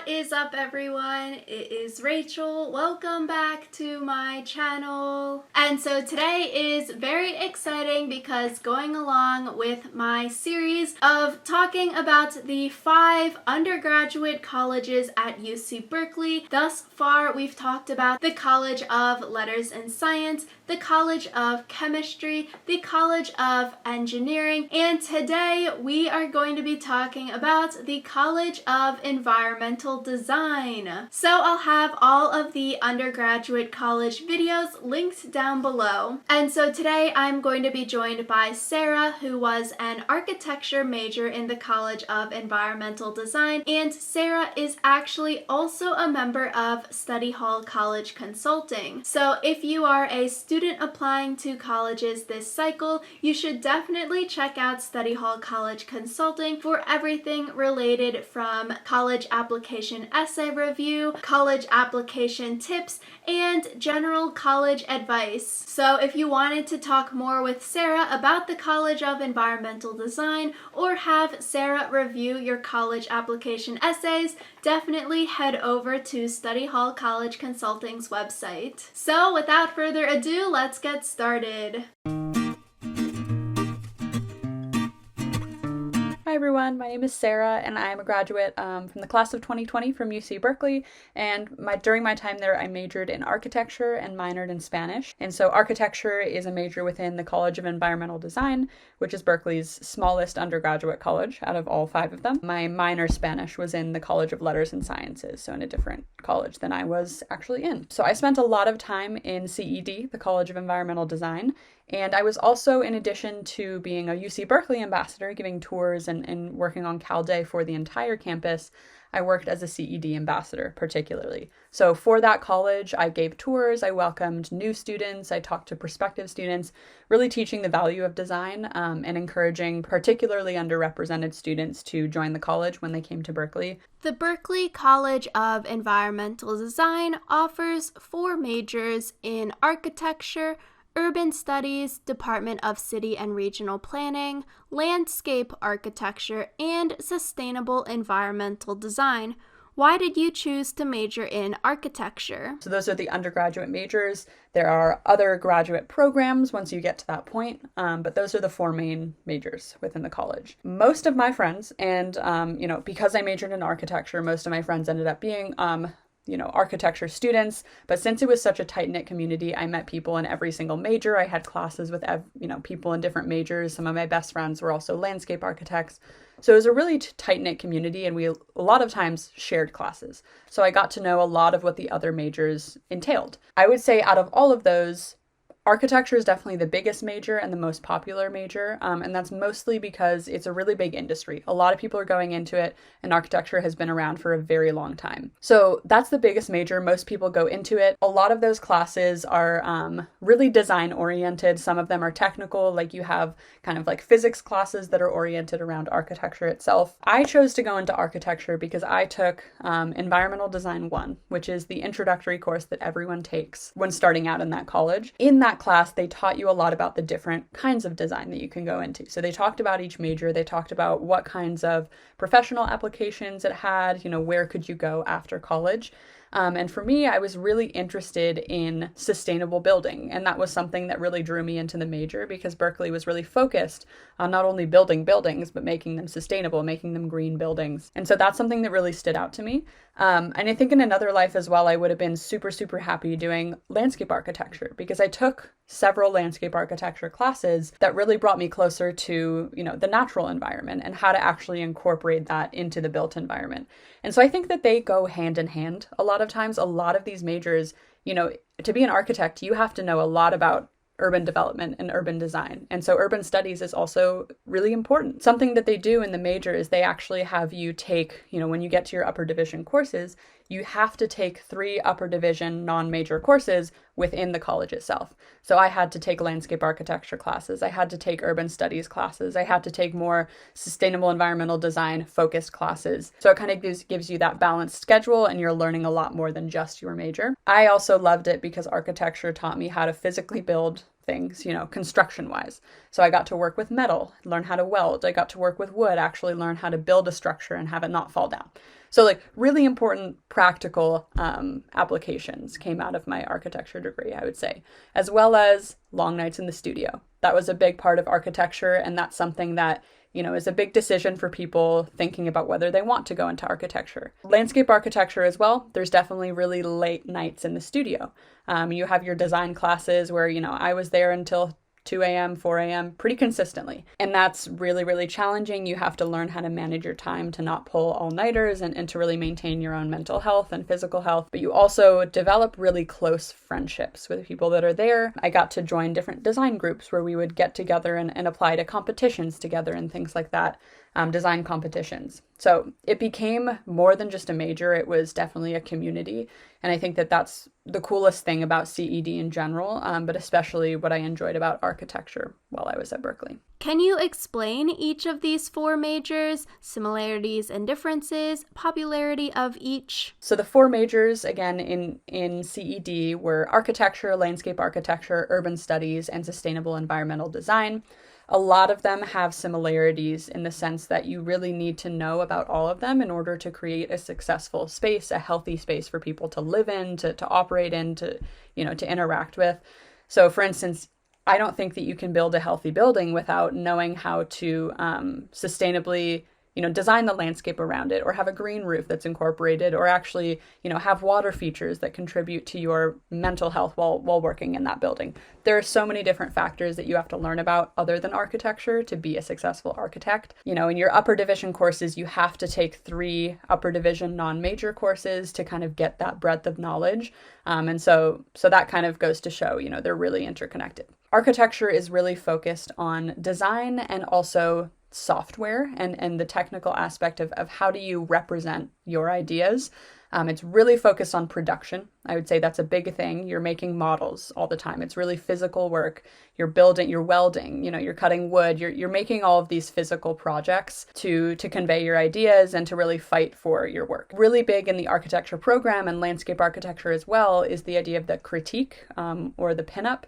What is up, everyone? It is Rachel. Welcome back to my channel. And so today is very exciting because going along with my series of talking about the 5 undergraduate colleges at UC Berkeley. Thus far, we've talked about the College of Letters and Science, the College of Chemistry, the College of Engineering, and today we are going to be talking about the College of Environmental Design. So I'll have all of the undergraduate college videos linked down below. And so today I'm going to be joined by Sarah, who was an architecture major in the College of Environmental Design, and Sarah is actually also a member of Study Hall College Consulting. So if you are a student applying to colleges this cycle, you should definitely check out Study Hall College Consulting for everything related from college application essay review, college application tips, and general college advice. So if you wanted to talk more with Sarah about the College of Environmental Design or have Sarah review your college application essays, definitely head over to Study Hall College Consulting's website. So without further ado, let's get started. Hi everyone, my name is Sarah and I am a graduate from the class of 2020 from UC Berkeley, and during my time there I majored in architecture and minored in Spanish. And so architecture is a major within the College of Environmental Design, which is Berkeley's smallest undergraduate college out of all 5 of them. My minor Spanish was in the College of Letters and Sciences, so in a different college than I was actually in. So I spent a lot of time in CED, the College of Environmental Design, and I was also, in addition to being a UC Berkeley ambassador, giving tours and working on Cal Day for the entire campus, I worked as a CED ambassador particularly. So for that college, I gave tours, I welcomed new students, I talked to prospective students, really teaching the value of design and encouraging particularly underrepresented students to join the college when they came to Berkeley. The Berkeley College of Environmental Design offers 4 majors in architecture, urban studies, Department of City and Regional Planning, landscape architecture, and sustainable environmental design. Why did you choose to major in architecture? So those are the undergraduate majors. There are other graduate programs once you get to that point, but those are the 4 main majors within the college. Most of my friends, and because I majored in architecture, most of my friends ended up being architecture students, but since it was such a tight-knit community, I met people in every single major. I had classes with, people in different majors. Some of my best friends were also landscape architects. So it was a really tight-knit community, and we a lot of times shared classes. So I got to know a lot of what the other majors entailed. I would say out of all of those, architecture is definitely the biggest major and the most popular major, and that's mostly because it's a really big industry. A lot of people are going into it, and architecture has been around for a very long time. So that's the biggest major. Most people go into it. A lot of those classes are really design-oriented. Some of them are technical, like you have kind of like physics classes that are oriented around architecture itself. I chose to go into architecture because I took Environmental Design 1, which is the introductory course that everyone takes when starting out in that college. In that class, they taught you a lot about the different kinds of design that you can go into. So they talked about each major, they talked about what kinds of professional applications it had, where could you go after college. And for me, I was really interested in sustainable building. And that was something that really drew me into the major because Berkeley was really focused on not only building buildings, but making them sustainable, making them green buildings. And so that's something that really stood out to me. And I think in another life as well, I would have been super, super happy doing landscape architecture because I took several landscape architecture classes that really brought me closer to, the natural environment and how to actually incorporate that into the built environment. And so I think that they go hand in hand. A lot of times, a lot of these majors, to be an architect, you have to know a lot about urban development and urban design. And so urban studies is also really important. Something that they do in the major is they actually have you take, when you get to your upper division courses, you have to take 3 upper division non-major courses within the college itself. So I had to take landscape architecture classes. I had to take urban studies classes. I had to take more sustainable environmental design focused classes. So it kind of gives you that balanced schedule and you're learning a lot more than just your major. I also loved it because architecture taught me how to physically build things, construction wise. So I got to work with metal, learn how to weld. I got to work with wood, actually learn how to build a structure and have it not fall down. So like really important practical applications came out of my architecture degree, I would say, as well as long nights in the studio. That was a big part of architecture, and that's something that is a big decision for people thinking about whether they want to go into architecture. Landscape architecture as well, there's definitely really late nights in the studio. You have your design classes where, I was there until 2 a.m., 4 a.m. pretty consistently. And that's really, really challenging. You have to learn how to manage your time to not pull all-nighters and to really maintain your own mental health and physical health. But you also develop really close friendships with people that are there. I got to join different design groups where we would get together and apply to competitions together and things like that. Design competitions. So it became more than just a major. It was definitely a community. And I think that that's the coolest thing about CED in general, but especially what I enjoyed about architecture while I was at Berkeley. Can you explain each of these 4 majors, similarities and differences, popularity of each? So the 4 majors, again, in CED were architecture, landscape architecture, urban studies, and sustainable environmental design. A lot of them have similarities in the sense that you really need to know about all of them in order to create a successful space, a healthy space for people to live in, to operate in, to interact with. So for instance, I don't think that you can build a healthy building without knowing how to sustainably design the landscape around it, or have a green roof that's incorporated, or actually, have water features that contribute to your mental health while working in that building. There are so many different factors that you have to learn about other than architecture to be a successful architect. In your upper division courses, you have to take 3 upper division non-major courses to kind of get that breadth of knowledge. And so that kind of goes to show, they're really interconnected. Architecture is really focused on design and also software and the technical aspect of how do you represent your ideas. It's really focused on production. I would say that's a big thing. You're making models all the time. It's really physical work. You're building, you're welding, you're cutting wood. You're making all of these physical projects to convey your ideas and to really fight for your work. Really big in the architecture program and landscape architecture as well is the idea of the critique or the pinup.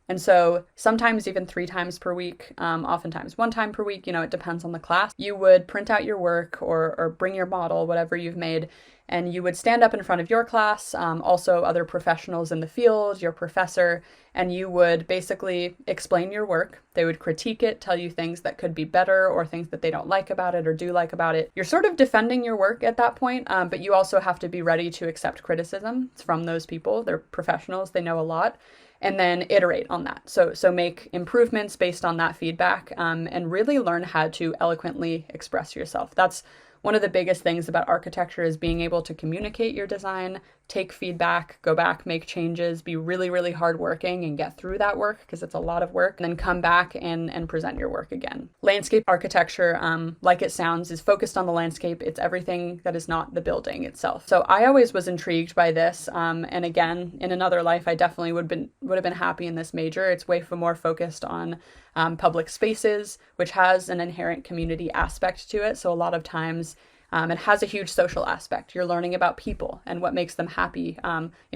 And so sometimes even 3 times per week, oftentimes 1 time per week, it depends on the class. You would print out your work or bring your model, whatever you've made, and you would stand up in front of your class, also other professionals in the field, your professor, and you would basically explain your work. They would critique it, tell you things that could be better or things that they don't like about it or do like about it. You're sort of defending your work at that point, but you also have to be ready to accept criticism from those people. They're professionals, they know a lot. And then iterate on that. So make improvements based on that feedback, and really learn how to eloquently express yourself. That's one of the biggest things about architecture, is being able to communicate your design, take feedback, go back, make changes, be really, really hardworking and get through that work because it's a lot of work, and then come back and present your work again. Landscape architecture, like it sounds, is focused on the landscape. It's everything that is not the building itself. So I always was intrigued by this. And again, in another life, I definitely would have been happy in this major. It's way more focused on public spaces, which has an inherent community aspect to it. So a lot of times it has a huge social aspect. You're learning about people and what makes them happy.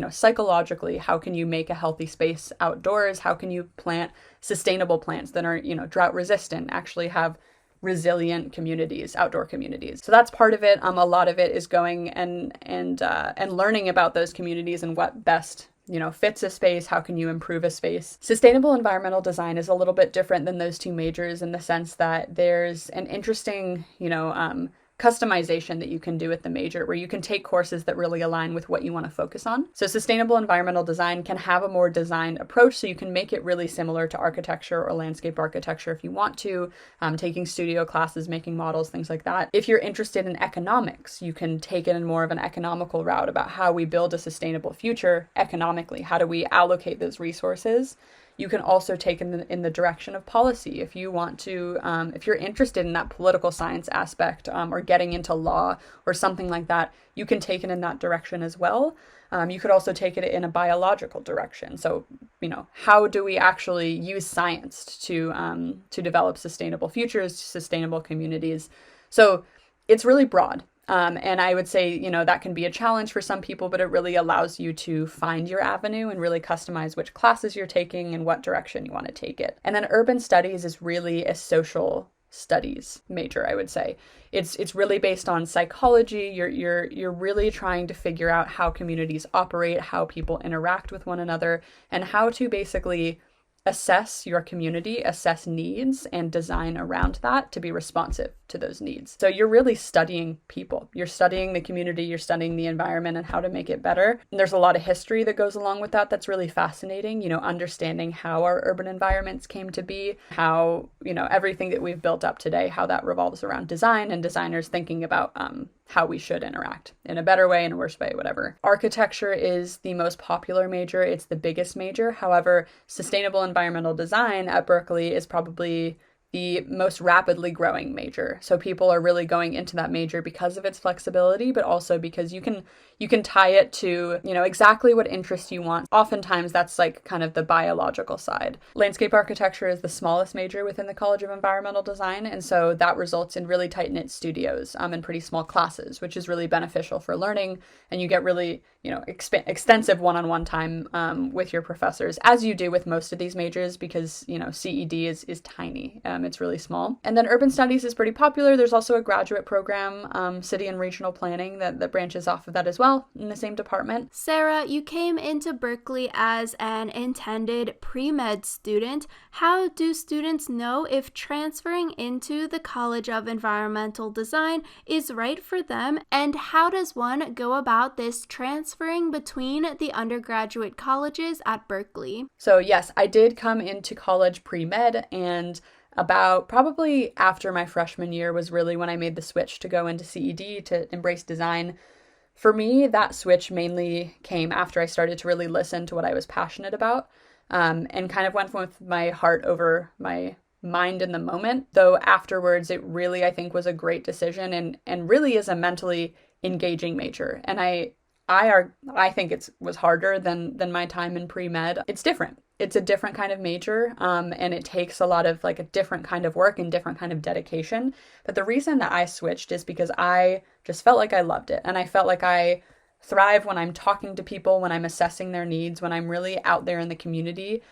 Psychologically, how can you make a healthy space outdoors? How can you plant sustainable plants that are, drought resistant, actually have resilient communities, outdoor communities? So that's part of it. A lot of it is going and learning about those communities and what best fits a space. How can you improve a space? Sustainable environmental design is a little bit different than those 2 majors in the sense that there's an interesting, customization that you can do with the major, where you can take courses that really align with what you want to focus on. So sustainable environmental design can have a more designed approach, so you can make it really similar to architecture or landscape architecture if you want to, taking studio classes, making models, things like that. If you're interested in economics, you can take it in more of an economical route about how we build a sustainable future economically. How do we allocate those resources? You can also take it in the direction of policy. If you want to, if you're interested in that political science aspect, or getting into law or something like that, you can take it in that direction as well. You could also take it in a biological direction. So, how do we actually use science to develop sustainable futures, sustainable communities? So it's really broad. And I would say, that can be a challenge for some people, but it really allows you to find your avenue and really customize which classes you're taking and what direction you want to take it. And then urban studies is really a social studies major, I would say. It's really based on psychology. You're really trying to figure out how communities operate, how people interact with one another, and how to basically assess your community, assess needs, and design around that to be responsive to those needs. So you're really studying people. You're studying the community, you're studying the environment and how to make it better. And there's a lot of history that goes along with that that's really fascinating, understanding how our urban environments came to be, how, everything that we've built up today, how that revolves around design and designers thinking about how we should interact in a better way, in a worse way, whatever. Architecture is the most popular major. It's the biggest major. However, sustainable environmental design at Berkeley is probably the most rapidly growing major. So people are really going into that major because of its flexibility, but also because you can tie it to, exactly what interest you want. Oftentimes that's like kind of the biological side. Landscape architecture is the smallest major within the College of Environmental Design. And so that results in really tight-knit studios and pretty small classes, which is really beneficial for learning. And you get really, extensive one-on-one time with your professors, as you do with most of these majors, because, CED is tiny. It's really small. And then urban studies is pretty popular. There's also a graduate program, city and regional planning, that branches off of that as well in the same department. Sarah, you came into Berkeley as an intended pre-med student. How do students know if transferring into the College of Environmental Design is right for them? And how does one go about this transferring between the undergraduate colleges at Berkeley? So yes, I did come into college pre-med, and about probably after my freshman year was really when I made the switch to go into CED to embrace design. For me, that switch mainly came after I started to really listen to what I was passionate about, and kind of went with my heart over my mind in the moment. Though afterwards, it really, I think, was a great decision and really is a mentally engaging major. And I think it was harder than my time in pre-med. It's different. It's a different kind of major, and it takes a lot of like a different kind of work and different kind of dedication. But the reason that I switched is because I just felt like I loved it. And I felt like I thrive when I'm talking to people, when I'm assessing their needs, when I'm really out there in the community,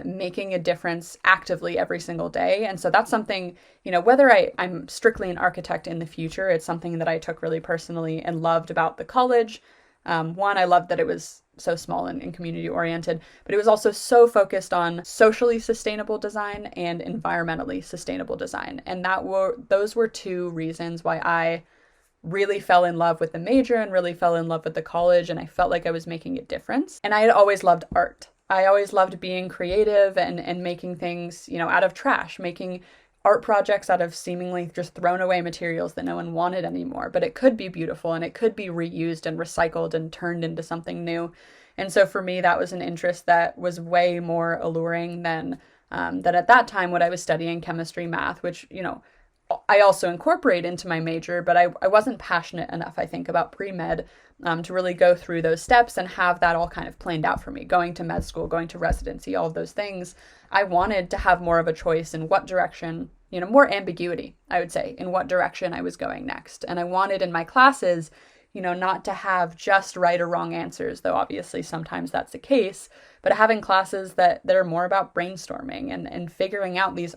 making a difference actively every single day. And so that's something, whether I'm strictly an architect in the future, it's something that I took really personally and loved about the college. One, I loved that it was so small and community oriented, but it was also so focused on socially sustainable design and environmentally sustainable design. And those were two reasons why I really fell in love with the major and really fell in love with the college. And I felt like I was making a difference. And I had always loved art. I always loved being creative and making things, out of trash, making art projects out of seemingly just thrown away materials that no one wanted anymore. But it could be beautiful and it could be reused and recycled and turned into something new. And so for me, that was an interest that was way more alluring than at that time what I was studying, chemistry, math, which, I also incorporate into my major, but I wasn't passionate enough, I think, about pre-med to really go through those steps and have that all kind of planned out for me. Going to med school, going to residency, all of those things. I wanted to have more of a choice in what direction, more ambiguity, I would say, in what direction I was going next. And I wanted in my classes, not to have just right or wrong answers, though obviously sometimes that's the case, but having classes that are more about brainstorming and figuring out these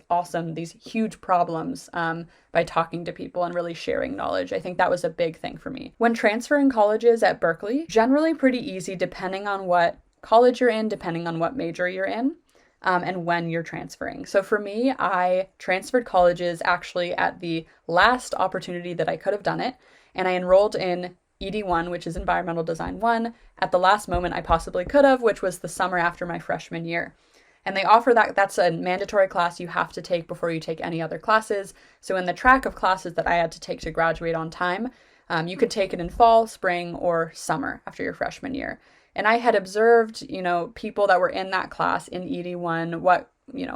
huge problems by talking to people and really sharing knowledge. I think that was a big thing for me. When transferring colleges at Berkeley, generally pretty easy depending on what college you're in, depending on what major you're in. And when you're transferring. So for me, I transferred colleges actually at the last opportunity that I could have done it. And I enrolled in ED1, which is Environmental Design 1, at the last moment I possibly could have, which was the summer after my freshman year. And they offer that's a mandatory class you have to take before you take any other classes. So in the track of classes that I had to take to graduate on time, you could take it in fall, spring, or summer after your freshman year. And I had observed, people that were in that class in ED1, what,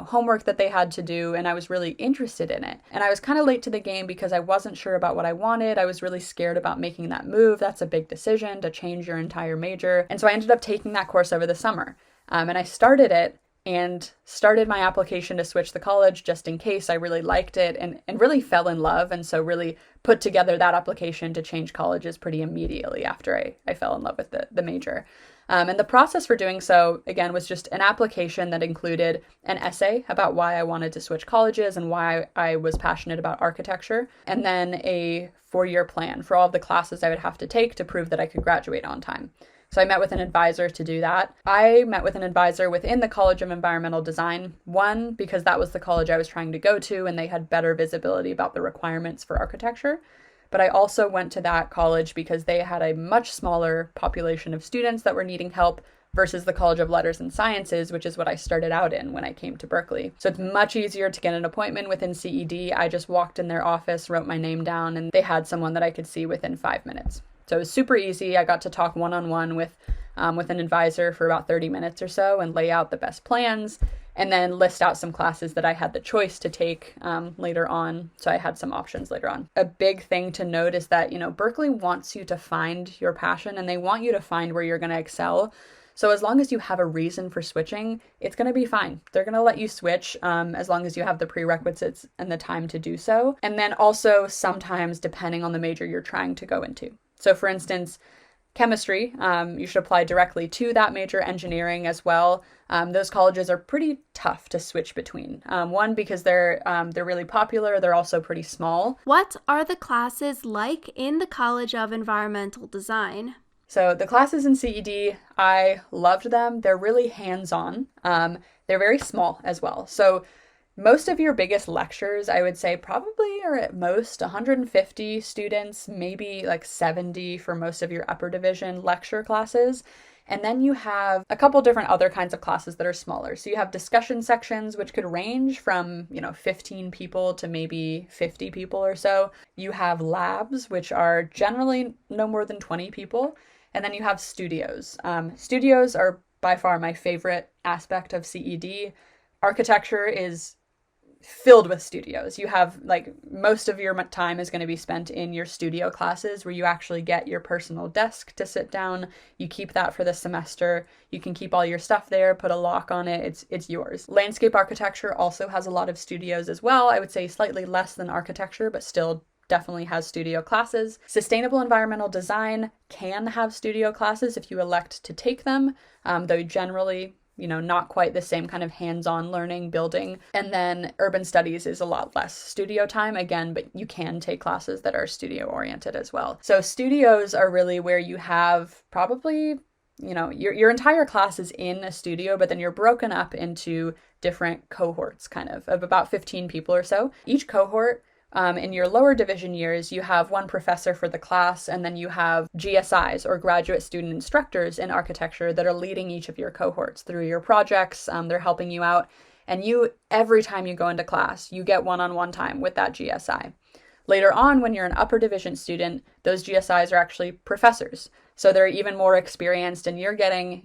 homework that they had to do, and I was really interested in it. And I was kind of late to the game because I wasn't sure about what I wanted. I was really scared about making that move. That's a big decision to change your entire major. And so I ended up taking that course over the summer. And I started it and started my application to switch the college just in case. I really liked it and really fell in love. And so really put together that application to change colleges pretty immediately after I fell in love with the major. And the process for doing so, again, was just an application that included an essay about why I wanted to switch colleges and why I was passionate about architecture, and then a 4-year plan for all of the classes I would have to take to prove that I could graduate on time. So I met with an advisor to do that. I met with an advisor within the College of Environmental Design, one, because that was the college I was trying to go to and they had better visibility about the requirements for architecture. But I also went to that college because they had a much smaller population of students that were needing help versus the College of Letters and Sciences, which is what I started out in when I came to Berkeley. So it's much easier to get an appointment within CED. I just walked in their office, wrote my name down, and they had someone that I could see within 5 minutes. So it was super easy. I got to talk one-on-one with an advisor for about 30 minutes or so and lay out the best plans and then list out some classes that I had the choice to take later on. So I had some options later on. A big thing to note is that, Berkeley wants you to find your passion and they want you to find where you're going to excel. So as long as you have a reason for switching, it's going to be fine. They're going to let you switch as long as you have the prerequisites and the time to do so. And then also sometimes depending on the major you're trying to go into. So for instance, chemistry, you should apply directly to that major. Engineering as well. Those colleges are pretty tough to switch between. One, because they're really popular. They're also pretty small. What are the classes like in the College of Environmental Design? So the classes in CED, I loved them. They're really hands-on. They're very small as well. So most of your biggest lectures, I would say, probably are at most 150 students, maybe like 70 for most of your upper division lecture classes. And then you have a couple different other kinds of classes that are smaller. So you have discussion sections, which could range from, 15 people to maybe 50 people or so. You have labs, which are generally no more than 20 people. And then you have studios. Studios are by far my favorite aspect of CED. Architecture is filled with studios. You have most of your time is going to be spent in your studio classes where you actually get your personal desk to sit down. You keep that for the semester. You can keep all your stuff there, put a lock on it. It's yours. Landscape architecture also has a lot of studios as well. I would say slightly less than architecture, but still definitely has studio classes. Sustainable environmental design can have studio classes if you elect to take them, though generally not quite the same kind of hands-on learning, building. And then urban studies is a lot less studio time, again, but you can take classes that are studio-oriented as well. So studios are really where you have probably, your entire class is in a studio, but then you're broken up into different cohorts, kind of about 15 people or so. Each cohort, in your lower division years, you have one professor for the class, and then you have GSIs or graduate student instructors in architecture that are leading each of your cohorts through your projects. They're helping you out. And every time you go into class, you get one-on-one time with that GSI. Later on, when you're an upper division student, those GSIs are actually professors. So they're even more experienced and you're getting,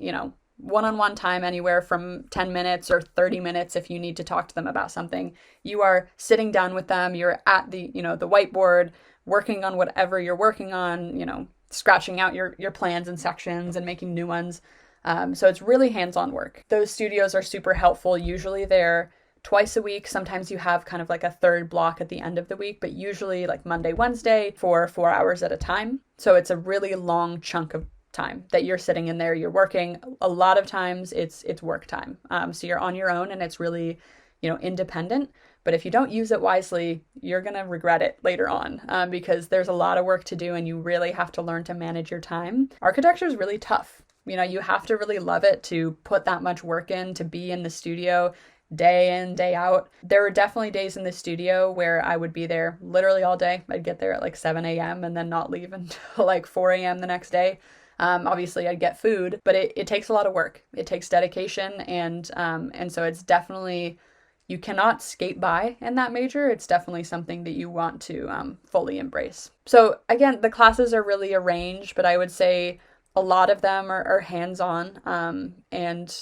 one-on-one time anywhere from 10 minutes or 30 minutes if you need to talk to them about something. You are sitting down with them, you're at the whiteboard, working on whatever you're working on, scratching out your plans and sections and making new ones. So it's really hands-on work. Those studios are super helpful. Usually they're twice a week. Sometimes you have kind of like a third block at the end of the week, but usually like Monday, Wednesday for 4 hours at a time. So it's a really long chunk of time that you're sitting in there, you're working. A lot of times it's work time. So you're on your own and it's really, independent. But if you don't use it wisely, you're going to regret it later on because there's a lot of work to do and you really have to learn to manage your time. Architecture is really tough. You have to really love it to put that much work in, to be in the studio day in, day out. There were definitely days in the studio where I would be there literally all day. I'd get there at like 7 a.m. and then not leave until like 4 a.m. the next day. Obviously I'd get food, but it takes a lot of work. It takes dedication. And so it's definitely, you cannot skate by in that major. It's definitely something that you want to fully embrace. So again, the classes are really arranged, but I would say A lot of them are hands-on and,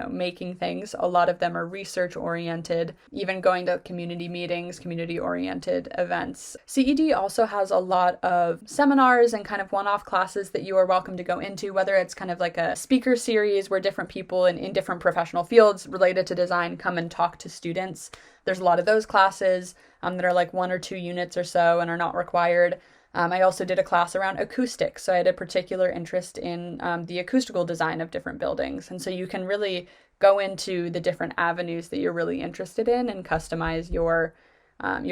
making things. A lot of them are research-oriented, even going to community meetings, community-oriented events. CED also has a lot of seminars and kind of one-off classes that you are welcome to go into, whether it's kind of like a speaker series where different people in different professional fields related to design come and talk to students. There's a lot of those classes that are like 1 or 2 units or so and are not required. I also did a class around acoustics, so I had a particular interest in the acoustical design of different buildings. And so you can really go into the different avenues that you're really interested in and customize your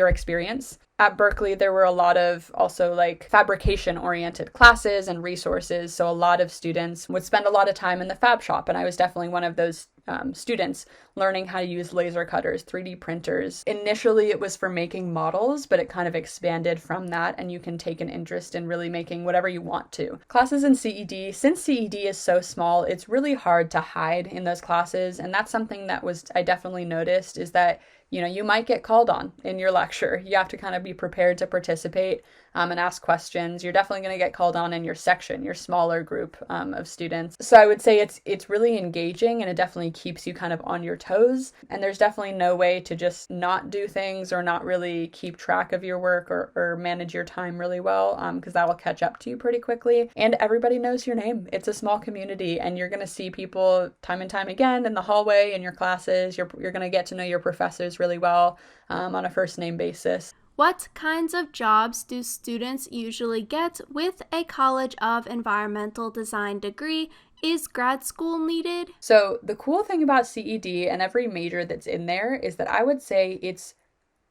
experience. At Berkeley, there were a lot of also like fabrication-oriented classes and resources, so a lot of students would spend a lot of time in the fab shop, and I was definitely one of those students learning how to use laser cutters, 3D printers. Initially, it was for making models, but it kind of expanded from that, and you can take an interest in really making whatever you want to. Classes in CED, since CED is so small, it's really hard to hide in those classes, and that's something that I definitely noticed is that you might get called on in your lecture. You have to kind of be prepared to participate and ask questions. You're definitely going to get called on in your section, your smaller group of students. So I would say it's really engaging, and it definitely keeps you kind of on your toes. And there's definitely no way to just not do things or not really keep track of your work or manage your time really well, because that will catch up to you pretty quickly. And everybody knows your name. It's a small community, and you're going to see people time and time again in the hallway, in your classes. You're going to get to know your professors really well on a first name basis. What kinds of jobs do students usually get with a College of Environmental Design degree? Is grad school needed? So the cool thing about CED and every major that's in there is that I would say it's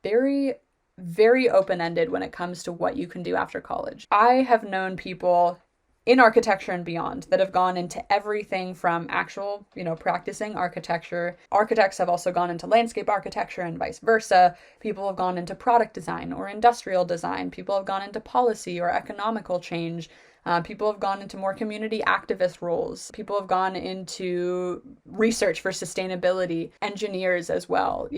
very, very open-ended when it comes to what you can do after college. I have known people in architecture and beyond that have gone into everything from actual, practicing architecture. Architects have also gone into landscape architecture and vice versa. People have gone into product design or industrial design. People have gone into policy or economical change. People have gone into more community activist roles. People have gone into research for sustainability, engineers as well.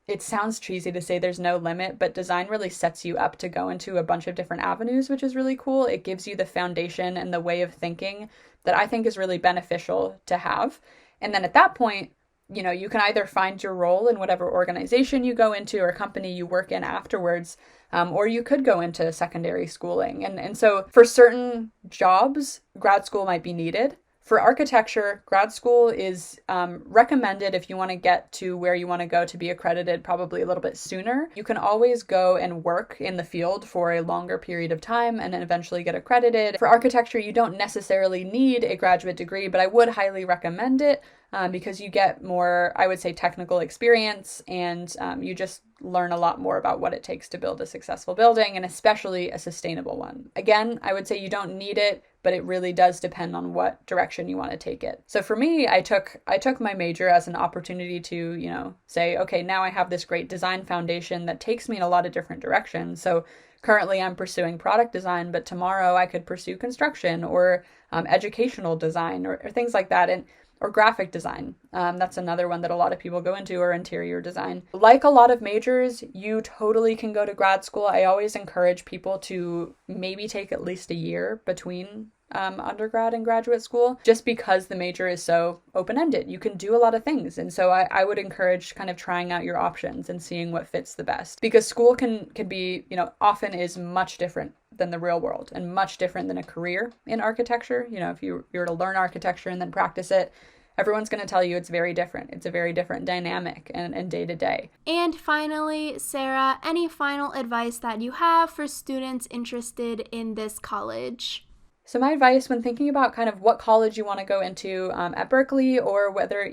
It sounds cheesy to say there's no limit, but design really sets you up to go into a bunch of different avenues, which is really cool. It gives you the foundation and the way of thinking that I think is really beneficial to have. And then at that point, you can either find your role in whatever organization you go into or company you work in afterwards, or you could go into secondary schooling. And so for certain jobs, grad school might be needed. For architecture, grad school is recommended if you want to get to where you want to go to be accredited probably a little bit sooner. You can always go and work in the field for a longer period of time and then eventually get accredited. For architecture, you don't necessarily need a graduate degree, but I would highly recommend it because you get more, I would say, technical experience, and you just learn a lot more about what it takes to build a successful building, and especially a sustainable one. Again, I would say you don't need it, but it really does depend on what direction you want to take it. So for me, I took my major as an opportunity to, say, okay, now I have this great design foundation that takes me in a lot of different directions. So currently I'm pursuing product design, but tomorrow I could pursue construction or educational design or things like that. Or graphic design. That's another one that a lot of people go into, or interior design. Like a lot of majors, you totally can go to grad school. I always encourage people to maybe take at least a year between undergrad and graduate school, just because the major is so open-ended. You can do a lot of things. And so I would encourage kind of trying out your options and seeing what fits the best. Because school can be, often is much different than the real world and much different than a career in architecture. If you were to learn architecture and then practice it, everyone's going to tell you it's very different. It's a very different dynamic and day to day. And finally, Sarah, any final advice that you have for students interested in this college? So my advice when thinking about kind of what college you want to go into at Berkeley, or whether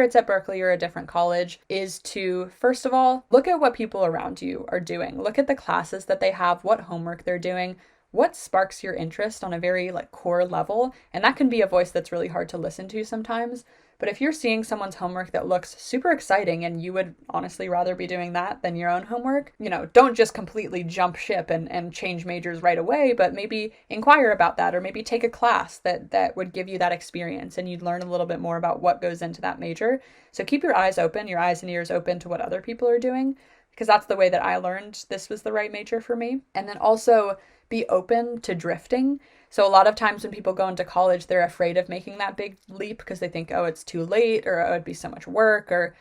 it's at Berkeley or a different college, is to, first of all, look at what people around you are doing. Look at the classes that they have, what homework they're doing, what sparks your interest on a very core level. And that can be a voice that's really hard to listen to sometimes. But if you're seeing someone's homework that looks super exciting and you would honestly rather be doing that than your own homework, don't just completely jump ship and change majors right away, but maybe inquire about that, or maybe take a class that would give you that experience and you'd learn a little bit more about what goes into that major. So keep your eyes open, your eyes and ears open to what other people are doing, because that's the way that I learned this was the right major for me. And then also be open to drifting. So a lot of times when people go into college, they're afraid of making that big leap because they think, oh, it's too late, or oh, it'd be so much work, or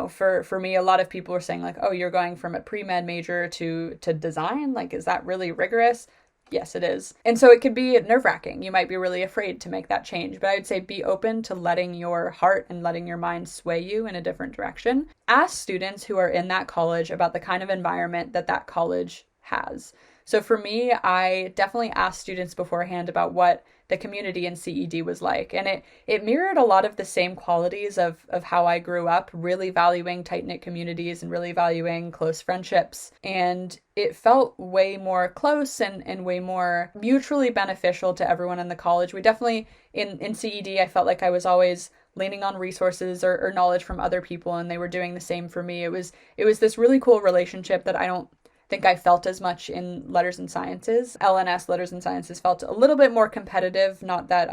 for me, a lot of people are saying like, oh, you're going from a pre-med major to design. Like, is that really rigorous? Yes, it is. And so it could be nerve-wracking. You might be really afraid to make that change, but I would say be open to letting your heart and letting your mind sway you in a different direction. Ask students who are in that college about the kind of environment that college has. So for me, I definitely asked students beforehand about what the community in CED was like. And it mirrored a lot of the same qualities of how I grew up, really valuing tight-knit communities and really valuing close friendships. And it felt way more close and way more mutually beneficial to everyone in the college. We definitely, in CED, I felt like I was always leaning on resources or knowledge from other people, and they were doing the same for me. It was this really cool relationship that I don't think I felt as much in letters and sciences. LNS, letters and sciences, felt a little bit more competitive. Not that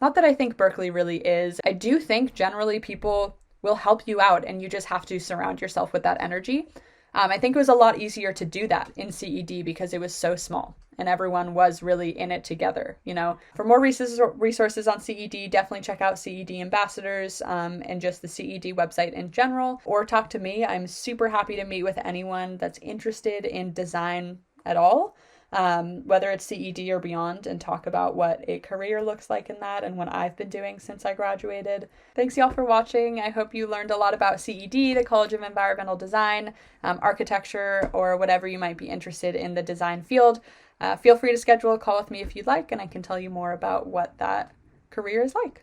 I think Berkeley really is. I do think generally people will help you out, and you just have to surround yourself with that energy. I think it was a lot easier to do that in CED because it was so small and everyone was really in it together. For more resources on CED, definitely check out CED Ambassadors and just the CED website in general, or talk to me. I'm super happy to meet with anyone that's interested in design at all, whether it's CED or beyond, and talk about what a career looks like in that and what I've been doing since I graduated. Thanks y'all for watching. I hope you learned a lot about CED, the College of Environmental Design, architecture, or whatever you might be interested in the design field. Feel free to schedule a call with me if you'd like, and I can tell you more about what that career is like.